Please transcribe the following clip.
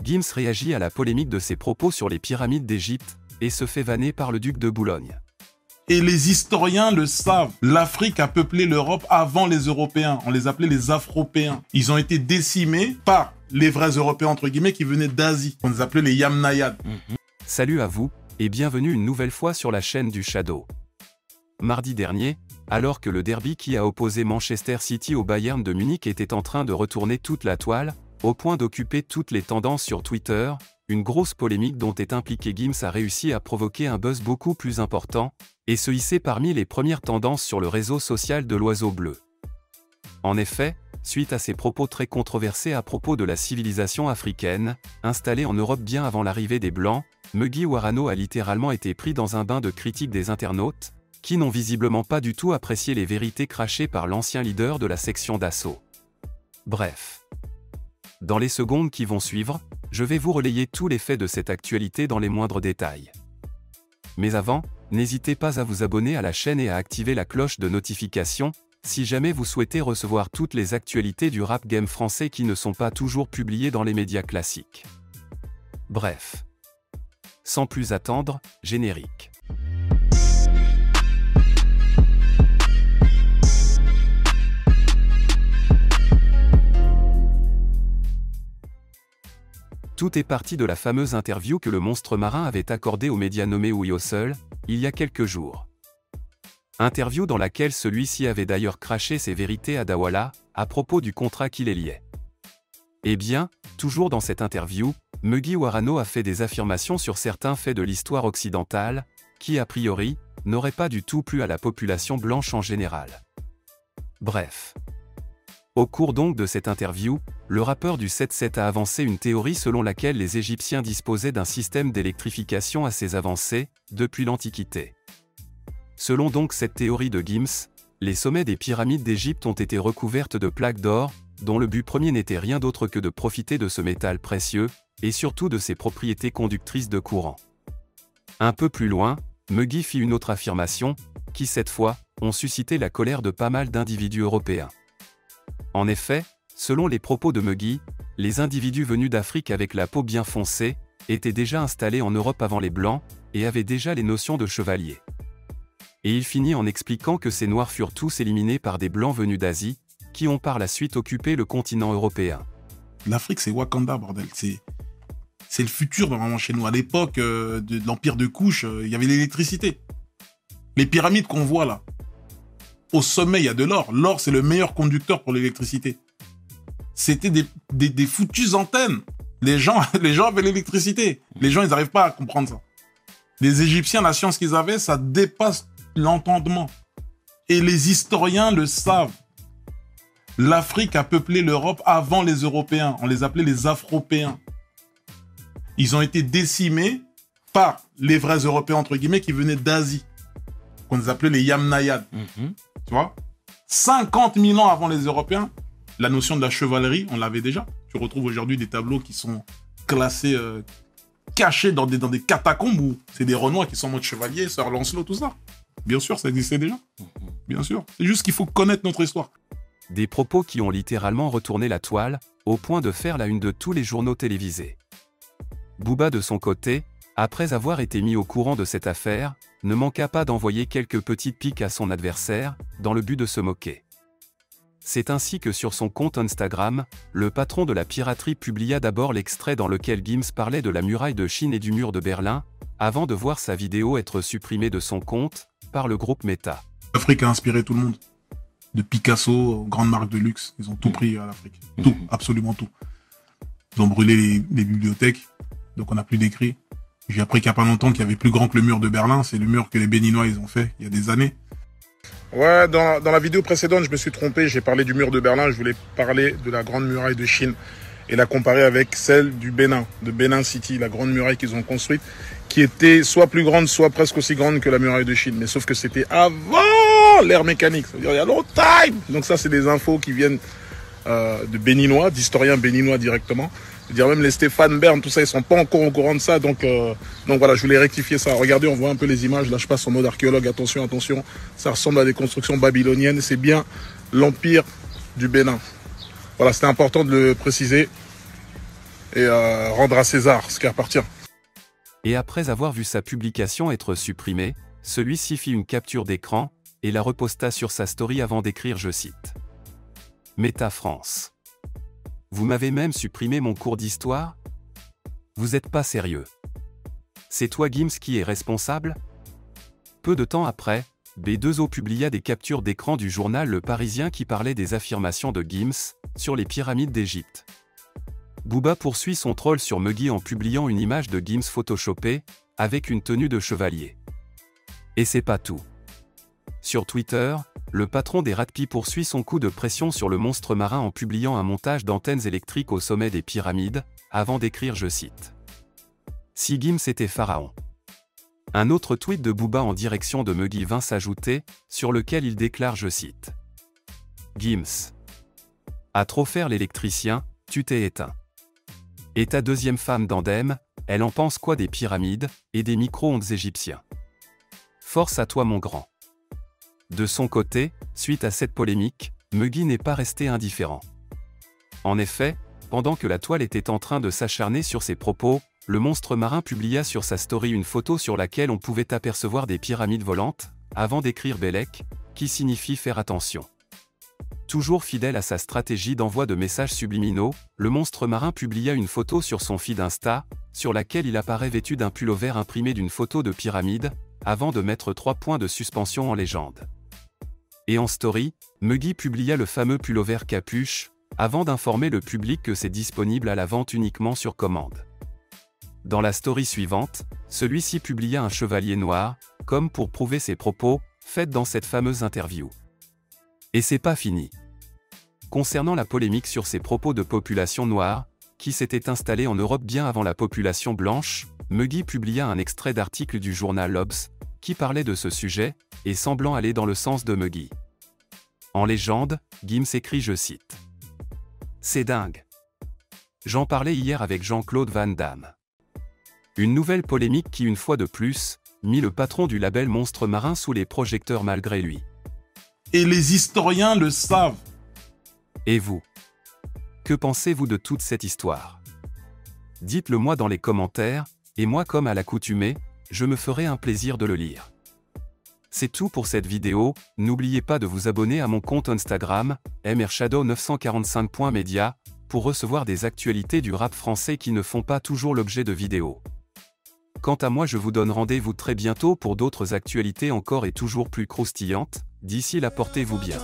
Gims réagit à la polémique de ses propos sur les pyramides d'Égypte et se fait vanner par le duc de Boulogne. Et les historiens le savent. L'Afrique a peuplé l'Europe avant les Européens. On les appelait les Afropéens. Ils ont été décimés par les vrais Européens, entre guillemets, qui venaient d'Asie. On les appelait les Yamnayades. Salut à vous, et bienvenue une nouvelle fois sur la chaîne du Shadow. Mardi dernier, alors que le derby qui a opposé Manchester City au Bayern de Munich était en train de retourner toute la toile, au point d'occuper toutes les tendances sur Twitter, une grosse polémique dont est impliqué Gims a réussi à provoquer un buzz beaucoup plus important, et se hisser parmi les premières tendances sur le réseau social de l'Oiseau Bleu. En effet, suite à ses propos très controversés à propos de la civilisation africaine, installée en Europe bien avant l'arrivée des Blancs, Muggy Warano a littéralement été pris dans un bain de critiques des internautes, qui n'ont visiblement pas du tout apprécié les vérités crachées par l'ancien leader de la section d'assaut. Bref. Dans les secondes qui vont suivre, je vais vous relayer tous les faits de cette actualité dans les moindres détails. Mais avant, n'hésitez pas à vous abonner à la chaîne et à activer la cloche de notification, si jamais vous souhaitez recevoir toutes les actualités du rap game français qui ne sont pas toujours publiées dans les médias classiques. Bref. Sans plus attendre, générique. Tout est parti de la fameuse interview que le monstre marin avait accordée aux médias nommés Uyosel, il y a quelques jours. Interview dans laquelle celui-ci avait d'ailleurs craché ses vérités à Douala, à propos du contrat qui les liait. Eh bien, toujours dans cette interview, Muggy Warano a fait des affirmations sur certains faits de l'histoire occidentale, qui a priori, n'auraient pas du tout plu à la population blanche en général. Bref. Au cours donc de cette interview, le rappeur du 7-7 a avancé une théorie selon laquelle les Égyptiens disposaient d'un système d'électrification assez avancé, depuis l'Antiquité. Selon donc cette théorie de Gims, les sommets des pyramides d'Égypte ont été recouvertes de plaques d'or, dont le but premier n'était rien d'autre que de profiter de ce métal précieux, et surtout de ses propriétés conductrices de courant. Un peu plus loin, Muggy fit une autre affirmation, qui cette fois, ont suscité la colère de pas mal d'individus européens. En effet, selon les propos de Muggy, les individus venus d'Afrique avec la peau bien foncée, étaient déjà installés en Europe avant les Blancs, et avaient déjà les notions de chevalier. Et il finit en expliquant que ces Noirs furent tous éliminés par des Blancs venus d'Asie, qui ont par la suite occupé le continent européen. L'Afrique, c'est Wakanda, bordel. C'est le futur, normalement, chez nous. À l'époque de l'Empire de Couche, il y avait l'électricité. Les pyramides qu'on voit là, au sommet, il y a de l'or. L'or, c'est le meilleur conducteur pour l'électricité. C'était des foutues antennes. Les gens avaient l'électricité. Les gens, ils n'arrivent pas à comprendre ça. Les Égyptiens, la science qu'ils avaient, ça dépasse l'entendement. Et les historiens le savent. L'Afrique a peuplé l'Europe avant les Européens. On les appelait les Afropéens. Ils ont été décimés par les vrais Européens, entre guillemets, qui venaient d'Asie. Qu'on les appelait les Yamnayades. Tu vois, 50 000 ans avant les Européens, la notion de la chevalerie, on l'avait déjà. Tu retrouves aujourd'hui des tableaux qui sont classés, cachés dans des catacombes où c'est des Renois qui sont en mode chevalier, Sir Lancelot, tout ça. Bien sûr, ça existait déjà. Bien sûr. C'est juste qu'il faut connaître notre histoire. Des propos qui ont littéralement retourné la toile, au point de faire la une de tous les journaux télévisés. Booba de son côté, après avoir été mis au courant de cette affaire, ne manqua pas d'envoyer quelques petites piques à son adversaire, dans le but de se moquer. C'est ainsi que sur son compte Instagram, le patron de la piraterie publia d'abord l'extrait dans lequel Gims parlait de la muraille de Chine et du mur de Berlin, avant de voir sa vidéo être supprimée de son compte, par le groupe Meta. L'Afrique a inspiré tout le monde. De Picasso aux grandes marques de luxe, ils ont tout pris à l'Afrique. Tout, absolument tout. Ils ont brûlé les bibliothèques, donc on n'a plus d'écrits. J'ai appris qu'il n'y a pas longtemps qu'il y avait plus grand que le mur de Berlin. C'est le mur que les Béninois ils ont fait il y a des années. Ouais, dans la vidéo précédente, je me suis trompé. J'ai parlé du mur de Berlin. Je voulais parler de la grande muraille de Chine et la comparer avec celle du Bénin, de Benin City, la grande muraille qu'ils ont construite, qui était soit plus grande, soit presque aussi grande que la muraille de Chine. Mais sauf que c'était avant l'ère mécanique. Ça veut dire il y a longtemps. Donc ça, c'est des infos qui viennent de Béninois, d'historiens béninois directement. Je veux dire, même les Stéphane Bern, tout ça, ils sont pas encore au courant de ça. Donc voilà, je voulais rectifier ça. Regardez, on voit un peu les images. Là, je passe en mode archéologue. Attention, attention. Ça ressemble à des constructions babyloniennes. C'est bien l'Empire du Bénin. Voilà, c'était important de le préciser. et rendre à César ce qui appartient. Et après avoir vu sa publication être supprimée, celui-ci fit une capture d'écran et la reposta sur sa story avant d'écrire, je cite, « Méta France. Vous m'avez même supprimé mon cours d'histoire? Vous êtes pas sérieux. C'est toi Gims qui est responsable ?» Peu de temps après, B2O publia des captures d'écran du journal Le Parisien qui parlaient des affirmations de Gims sur les pyramides d'Égypte. Booba poursuit son troll sur Muggy en publiant une image de Gims photoshopée, avec une tenue de chevalier. Et c'est pas tout. Sur Twitter, le patron des Ratpi poursuit son coup de pression sur le monstre marin en publiant un montage d'antennes électriques au sommet des pyramides, avant d'écrire, je cite, « Si Gims était pharaon ». Un autre tweet de Booba en direction de Muggy vint s'ajouter, sur lequel il déclare, je cite, « Gims. À trop faire l'électricien, tu t'es éteint. Et ta deuxième femme Dandem, elle en pense quoi des pyramides et des micro-ondes égyptiens? Force à toi mon grand. » De son côté, suite à cette polémique, Muggy n'est pas resté indifférent. En effet, pendant que la toile était en train de s'acharner sur ses propos, le monstre marin publia sur sa story une photo sur laquelle on pouvait apercevoir des pyramides volantes, avant d'écrire Bélec, qui signifie faire attention. Toujours fidèle à sa stratégie d'envoi de messages subliminaux, le monstre marin publia une photo sur son feed Insta, sur laquelle il apparaît vêtu d'un pullover imprimé d'une photo de pyramide, avant de mettre 3 points de suspension en légende. Et en story, Muggy publia le fameux pullover capuche, avant d'informer le public que c'est disponible à la vente uniquement sur commande. Dans la story suivante, celui-ci publia un chevalier noir, comme pour prouver ses propos, faits dans cette fameuse interview. Et c'est pas fini. Concernant la polémique sur ses propos de population noire, qui s'était installée en Europe bien avant la population blanche, Muggy publia un extrait d'article du journal l'Obs, qui parlait de ce sujet, et semblant aller dans le sens de Muggy. En légende, Gims écrit, je cite, « C'est dingue. J'en parlais hier avec Jean-Claude Van Damme. » Une nouvelle polémique qui, une fois de plus, mit le patron du label Monstre Marin sous les projecteurs malgré lui. Et les historiens le savent. Et vous? Que pensez-vous de toute cette histoire? Dites-le moi dans les commentaires, et moi comme à l'accoutumée, je me ferai un plaisir de le lire. C'est tout pour cette vidéo, n'oubliez pas de vous abonner à mon compte Instagram, mrshadow945.media, pour recevoir des actualités du rap français qui ne font pas toujours l'objet de vidéos. Quant à moi, je vous donne rendez-vous très bientôt pour d'autres actualités encore et toujours plus croustillantes. D'ici là, portez-vous bien.